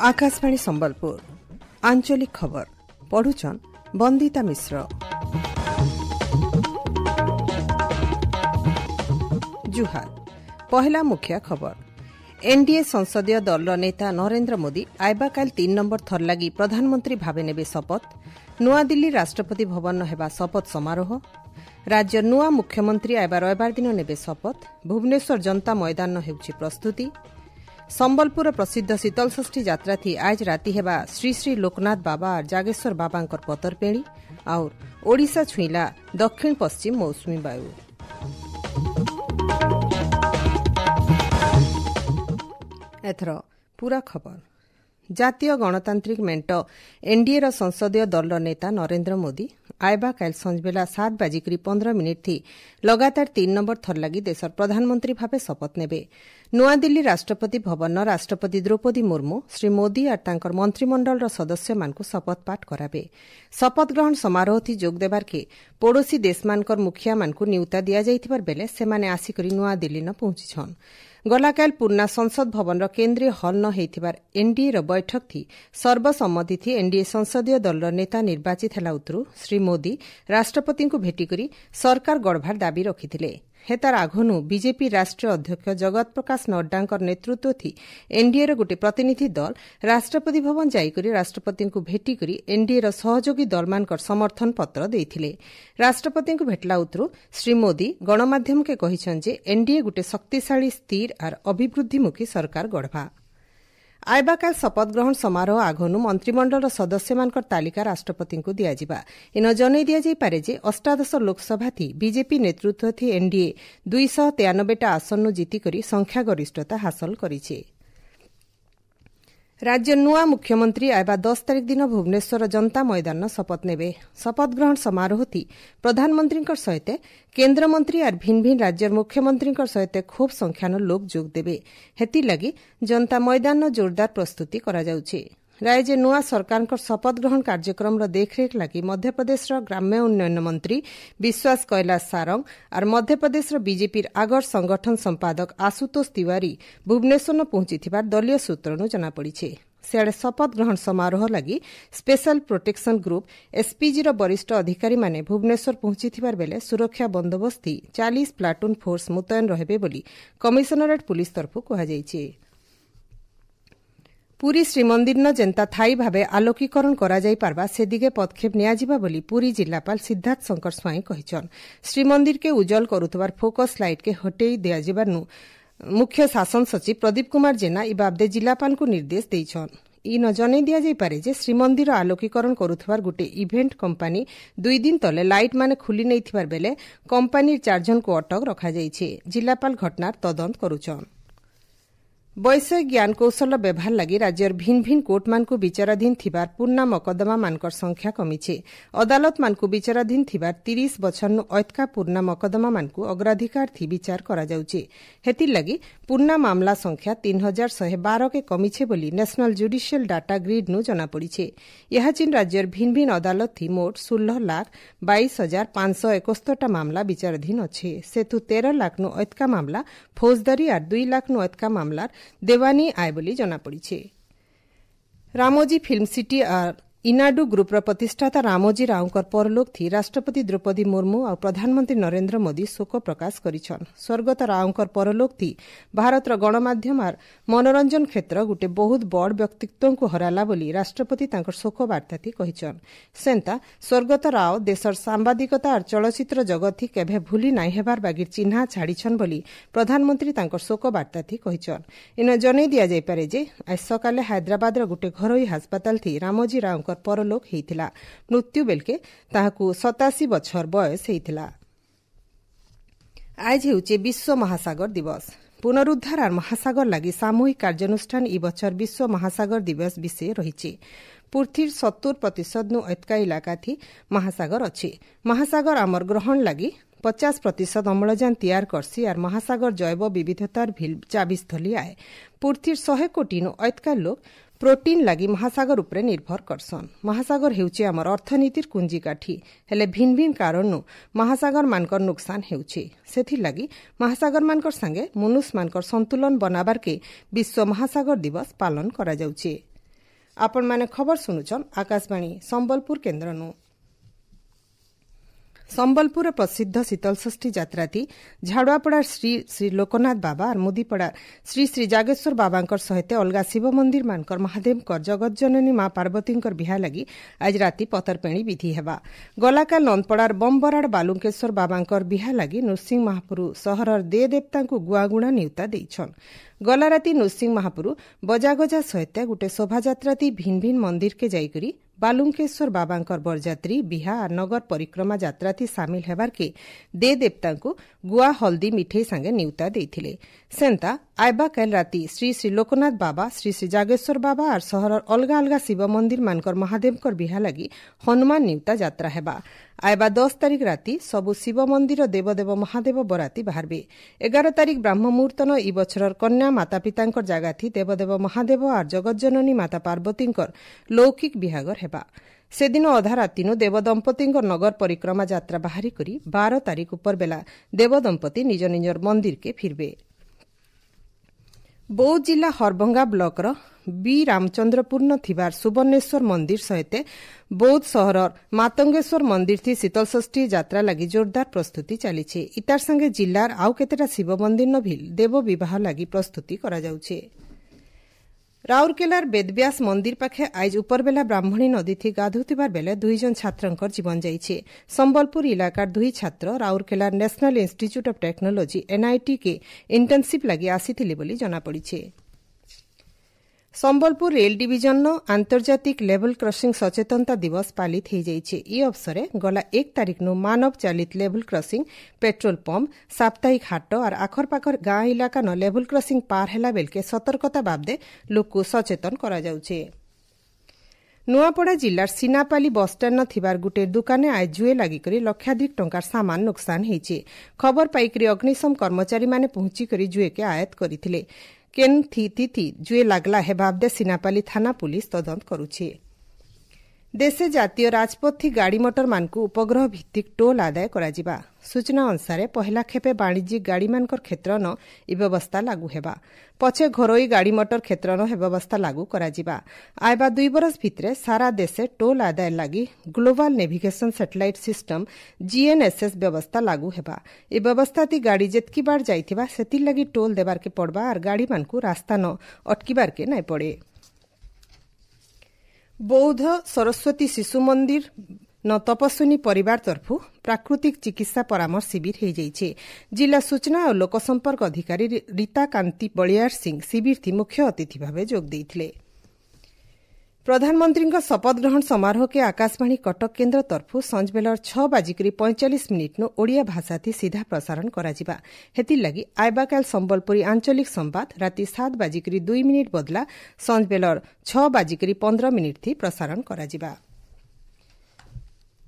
आकाशवाणी संबलपुर आंचलिक खबर पढ़ुचन बंदिता मिश्र। जुहार पहला मुख्य खबर। एनडीए संसदीय दल नेता नरेन्द्र मोदी आइबा काल 3 नंबर थर लगी प्रधानमंत्री भावे नेबे शपथ। नुआदिल्ली राष्ट्रपति भवन हेबा शपथ समारोह। राज्य नुआ मुख्यमंत्री आइबा रविवार दिन नेबे शपथ। भुवनेश्वर जनता मैदान हेउछि प्रस्तुति। संबलपुर प्रसिद्ध शीतलषष्ठी यात्रा थी आज राति हेबा श्री श्री लोकनाथ बाबा और जागेश्वर बाबांकर पतरपेणी और ओडिशा छुईला दक्षिण पश्चिम मौसुमी वायु। एथर पूरा खबर। जातीय गणतांत्रिक मेंट एनडीए संसदीय दल नेता नरेन्द्र मोदी आइबा काल संजबेला 7:15 थी लगातार 3 नंबर थर लगी देशर प्रधानमंत्री भावे शपथ नेबे। नुआदिल्ली राष्ट्रपति भवन राष्ट्रपति द्रौपदी मुर्मू श्री मोदी और तांकर मंत्रिमंडल सदस्य मानकु शपथ पाठ कराबे। शपथ ग्रहण समारोह थी जोग देबार के पड़ोसी देश मानकर मुखिया मानकु नियुक्ता दिया जाइथिबार बेले सेमाने आसिकरी नुआदिल्ली न पहुंचिछन। गलाकाल पूर्णा संसद भवन केन्द्रीय हल न हेइथिबार एनडीए बैठक थी सर्वसम्मति थी एनडीए संसदीय दल नेता निर्वाचित हेला उतरु श्री मोदी राष्ट्रपति को भेटिकरी सरकार गढ़भार दाबी रखिथिले। हेतार आघनु बीजेपी राष्ट्रीय अध्यक्ष जगत प्रकाश नड्डांकर नेतृत्व थी एनडीए गोटे प्रतिनिधि दल राष्ट्रपति भवन जाइकरी राष्ट्रपति को भेटिकरी एनडीए सहयोगी दलमानकर समर्थन पत्र देइथिले। राष्ट्रपति को भेटला उतरु श्री मोदी गणमाध्यम के कहिछन जे एनडीए गोटे शक्तिशाली स्थिर और अभिवृद्धिमुखी सरकार गढ़वा। आइबा काल शपथ ग्रहण समारोह आघनु मंत्रिमंडल सदस्य मानकर तालिका राष्ट्रपति को दियाजिबा। इन जनै दियाजाई पारे जे 18 लोकसभा थी बीजेपी नेतृत्व थी एनडीए 293 आसन जीतिकरी संख्या गरिष्ठता हासिल करिछे। राज्य नुआ मुख्यमंत्री आइबा 10 तारिख दिन भुवनेश्वर जनता मैदान शपथ नेबे। शपथ ग्रहण समारोह थी प्रधानमंत्री सहित केन्द्रमंत्री और भिन्न भिन्न राज्य मुख्यमंत्री सहित खूब संख्यान लोक जोग देबे। हेति लगी जनता मैदान जोरदार प्रस्तुति करा जाउछे। राज्य नुआ सरकार शपथ ग्रहण कार्यक्रम देखरेख लगी मध्यप्रदेश ग्राम्य उन्नयन मंत्री विश्वास कैलाश सारंग और मध्यप्रदेश बीजेपी आगर संगठन संपादक आशुतोष तिवारी भुवनेश्वर पहुंची दलीय सूत्रनु जनापड़ी। सियाड़े शपथ ग्रहण समारोह लगी स्पेशल प्रोटेक्शन ग्रुप एसपीजी वरिष्ठ अधिकारी माने भुवनेश्वर पहुंची बेले सुरक्षा बंदोबस्त 40 प्लाटून फोर्स मुतयन रहे बोली कमिशनरेट पुलिस तरफ कहुଯାଇଛି। पुरी श्रीमंदिर न जेन्ता थाई भावे आलोकीकरण करा जाई पारबा से दिगे पदक्षेप नियाजिबा बोली पुरी जिलापाल सिद्धार्थ शंकर स्वाई कहिछन। श्रीमंदिर के उज्जवल करुथबार फोकस लाइट के हटेई दियाजिबारनु मुख्य शासन सचिव प्रदीप कुमार जेना इ बाबदे जिलापाल को निर्देश देइछन। इन जनै दिया जाई पारे जे श्रीमंदिर आलोकीकरण करुथबार गोटे इवेंट कंपनी 2 दिन तले लाइट माने खुली नैथिबार बेले कंपनी 4 जन को अटक रखा जाइछे। जिलापाल घटनार तदंत करुछन। वैषयिक ज्ञान कौशल व्यवहार लगी राज्य भिन्न भिन्न कोर्ट मानकु विचाराधीन थिबार पूर्णा मकदमा मानकर संख्या कमिछे। अदालत मानकु विचाराधीन थिबार 30 बछरनु ऐतका पूर्णा मकदमा मानकु अग्राधिकार थी विचार करा जाउछे। हेति लगी पूर्णा मामला संख्या 3112 के कमिछे बोली नेशनल जुडिशियल डाटा ग्रिड नु जना पड़िछे। यह चिन राज्य भिन्न भिन्न अदालत थी मोट 16,22,571 मामला विचाराधीन अच्छे। सेतु 13 लाख नु ऐतका मामला फौजदारी और 2 लाख नु ऐतका मामला देवानी आय बोली जनापड़ी। रामोजी फिल्म सिटी और इनाडू ग्रुपर प्रतिष्ठाता रामोजी रावकर परलोक थी राष्ट्रपति द्रौपदी मुर्मू और प्रधानमंत्री नरेन्द्र मोदी शोक प्रकाश करिछन। स्वर्गत रावकर परलोक थी भारत गणमाध्यम और मनोरंजन क्षेत्र गोटे बहुत बड़ व्यक्तित्व को हराला बोली राष्ट्रपति तांकर शोक वार्ता थी कहिछन। सेंता स्वर्गत राव देशर सांबादिकता और चलचित्र जगत थी केभे भूली नाई हेबार बागिर चिन्हा छाड़ीछन बोली प्रधानमंत्री तांकर शोक वार्ता थी कहिछन। इन जनै दिया जाई पारे जे आज सकाले हैदराबाद गोटे घरोई अस्पताल थी रामोजी रावकर परलोक हेइथिला। मृत्यु बेलके ताहाकु 87 बछर बयस हेइथिला। आज हेउचे विश्व महासागर दिवस। पुनरुद्धार और महासागर लगी सामूहिक कार्यानुष्ठान इ बछर विश्व महासागर दिवस विषय रहिছে। पृथ्वीर 70% नु ऐतका इलाका थी महासागर अच्छे। महासागर आमर ग्रहण लगी 50% अम्लजान तैयार करसी और महासागर जैव विविधतार चाबिस्थली आए। पृथ्वीर 100 कोटी नु ऐतका लोग प्रोटीन लगी महासागर उपरे निर्भर करसन। महासागर हेउचे आमर अर्थनीतिर कुंजीकाठी हेले भिन्न भिन्न कारणनु महासागर मानकर नुकसान हेउचे। सेथि लगी महासागर मानकर संगे मनुष्य मानकर संतुलन बनाबार के विश्व महासागर दिवस पालन करा जाउचे। आपण माने खबर सुनुछन आकाशवाणी संबलपुर केन्द्रनु। संबलपुर प्रसिद्ध शीतलषष्ठी यात्राती झाड़ुआपड़ा श्री श्री लोकनाथ बाबा और मुदीपड़ा श्री श्री जागेश्वर बाबांकर सहित अलगा शिव मंदिर मानकर महादेवकर जगत जननी मां पार्वतींकर बिहा लगी आज राति पतरपेणी विधि हेबा। गलाकाल नंदपड़ार बमबराड़ बालुकेश्वर बाबांकर बिहा लगी नृसिंह महापुरु सहरर दे देवतांकु गुआगुणा निउता देइछन। गला राति नृसिंह महापुरु बजागजा सहित गोटे शोभायात्राती भिन्न भिन्न मंदिर के जाइकरी बालुकेश्वर बाबांकर बरजात्री बिहा और नगर परिक्रमा यात्राती सामिल हेबार के दे देवतांकु गुआ हल्दी मिठे संगे निउता देइथिले। सेंता आयबा काल राति श्री श्री लोकनाथ बाबा श्री श्री जागेश्वर बाबा और सहरर अलगा अलगा शिव मंदिर मानकर महादेवकर बिहा लगी हनुमान निउता यात्रा हेबा। आयबा 10 तारिख राति सबु शिव मंदिर देवदेव महादेव बराती बाहरबे। 11 तारिख ब्राह्म मुहूर्तन इ बछरर कन्या माता पितांकर जागाथी देवदेव महादेव और जगत जननी माता पार्वतींकर लौकिक बिहागर हेबा। सेदिन अधा रातिनु देवदंपतिंकर नगर परिक्रमा यात्रा बाहरी करी 12 तारिख उपर बेला देवदंपति निज निजर मंदिर के फिरबे। बौद्ध जिला हरभंगा ब्लॉकर बी रामचंद्रपुर थिबार सुवर्णेश्वर मंदिर सहित बौद्ध सहरर मातंगेश्वर मंदिर थी शीतलषष्ठी यात्रा लगी जोरदार प्रस्तुति चली। इतार संगे जिल्लार आउ केतेटा शिव मंदिर न भी देव विवाह लगी प्रस्तुति करा जाउछे। राउरकेलार बेदव्यास मंदिर पाखे आज उपरबेला ब्राह्मणी नदी थी गाधुथिबार बेले 2 जन छात्रंकर जीवन जाइछे। संबलपुर इलाकार 2 छात्र राउरकेलार national institute of technology NIT के इंटर्नशिप लगी आसीथिले बोली जना पड़िछे। संबलपुर रेल डिविजन आंतर्जातिक लेवल क्रॉसिंग सचेतनता दिवस पालित हो जाइछे। ई अवसरे गला 1 तारिख नु मानव चालित लेवल क्रॉसिंग पेट्रोल पंप साप्ताहिक हाट और आखर पाखर गाँ इलाका न लेवल क्रॉसिंग पार हेला बेलके सतर्कता बाबदे लोक सचेतन करा जाउछे। नुआपड़ा जिल्लार सीनापाली बसस्टाण्ड न थिबार गुटे दुकाने आज जुए लागिकरी लक्षाधिक टंकार सामान नुकसान होइछे। खबर पाइकरी अग्निशम कर्मचारी माने पहुंची करी जुए के आयात करिथिले। केन थी जुए लागला हे बाबदे सीनापाली थाना पुलिस तदंत करुछे। देशे जातीय राजपथ थी गाड़ी मोटर मानकु उपग्रह भित्तिक टोल आदाय कराजिबा। सूचना अनुसार पहला खेपे वाणिज्यिक गाड़ी मानकर क्षेत्र न इ व्यवस्था लागू हेबा। पछे घरोई गाड़ी मोटर क्षेत्र न हे व्यवस्था लागू कराजिबा। आयबा 2 बरस भितरे सारा देशे टोल आदाय लागी global navigation satellite system GNSS व्यवस्था लागू हेबा। इ व्यवस्था ती गाड़ी जेतकी बार जाइथिबा सेति लगी टोल देबार के पड़बा और गाड़ी मानकु रास्ता न अटकीबार के नाय पड़े। बौद्ध सरस्वती शिशु मंदिर न तपस्विनी परिवार तरफु प्राकृतिक चिकित्सा परामर्श शिविर हो जाइछे। जिला सूचना और लोकसंपर्क अधिकारी रीता कांति बलियार सिंह शिविर थी मुख्य अतिथि भावे जोग देइथिले। प्रधानमंत्री शपथ ग्रहण समारोह के आकाशवाणी कटक केन्द्र तरफु संजबेलर 6:45 नु ओडिया भाषा थी सीधा प्रसारण कराजिबा। हेति लगी आयबा काल संबलपुरी आंचलिक संवाद राति 7:02 बदला संजबेलर 6:15 थी प्रसारण कराजिबा।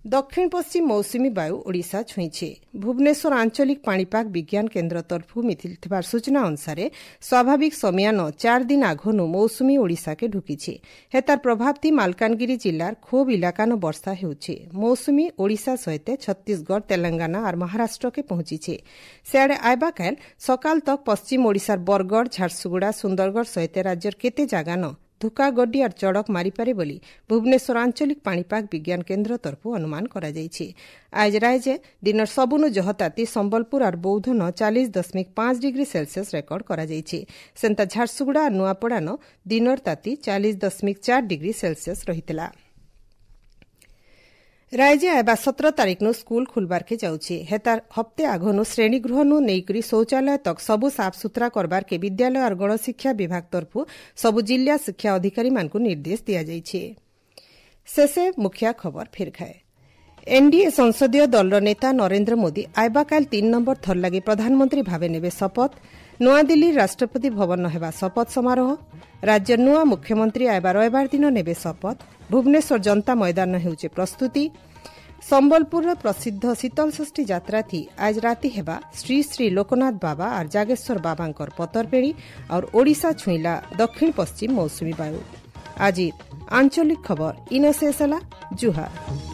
दक्षिण पश्चिम मौसुमी वायु ओडिशा छुईछे। भुवनेश्वर आंचलिक पाणीपाग विज्ञान केन्द्र तरफु मिथिबार सूचना अनुसार स्वाभाविक समयान 4 दिन आघनु मौसुमी ओडिशा के ढुकीछे। हेतार प्रभाव थी मालकानगिरी जिल्लार खोब इलाका न वर्षा हेउछे। मौसुमी ओडिशा सहित छत्तीसगढ़ तेलंगाना और महाराष्ट्र के पहुंचीछे। सेआडे आयबा काल सकाल तक पश्चिम ओडिशार बरगढ़ झारसुगुड़ा सुंदरगढ़ सहित राज्यर केते जागा न धुका गड्डी और चड़क मारिपारे बोली भुवनेश्वर आंचलिक पाणीपाग विज्ञान केन्द्र तरफु अनुमान करा जाइछे। आज रायजे दिनर सबुनु जहताती संबलपुर और बौद्ध न 40.5 डिग्री सेल्सियस रेकर्ड करा जाइछे। सेंता झारसुगुड़ा और नुआपड़ा न दिनर ताती 40.4 डिग्री सेल्सियस रहितला। रायजे आयबा 17 तारिख नु स्कूल खुलबार के जाउछे। हेतार हप्ते आघनु श्रेणीगृह नु नेइकरी शौचालय तक सबु साफ सुथरा करबार के विद्यालय और गणशिक्षा विभाग तरफु सबु जिला शिक्षा अधिकारी मानकु निर्देश दिया जाइछे। शेषे मुख्य खबर फिर खाए। एनडीए संसदीय दलर नेता नरेंद्र मोदी आयबा काल 3 नंबर थर लगे प्रधानमंत्री भावे नेबे शपथ। नूआदिल्ली राष्ट्रपति भवन हेबा शपथ समारोह। राज्य नुआ मुख्यमंत्री आयबा रविवार दिन नेबे शपथ। भुवनेश्वर जनता मैदान हेउचे प्रस्तुति। संबलपुर प्रसिद्ध शीतलषष्ठी यात्रा थी आज राति हेबा श्री श्री लोकनाथ बाबा और जागेश्वर बाबांकर पतरपेणी और ओडिशा छुईला दक्षिण पश्चिम मौसुमी वायु। आज आंचलिक खबर इन शेष जुहार।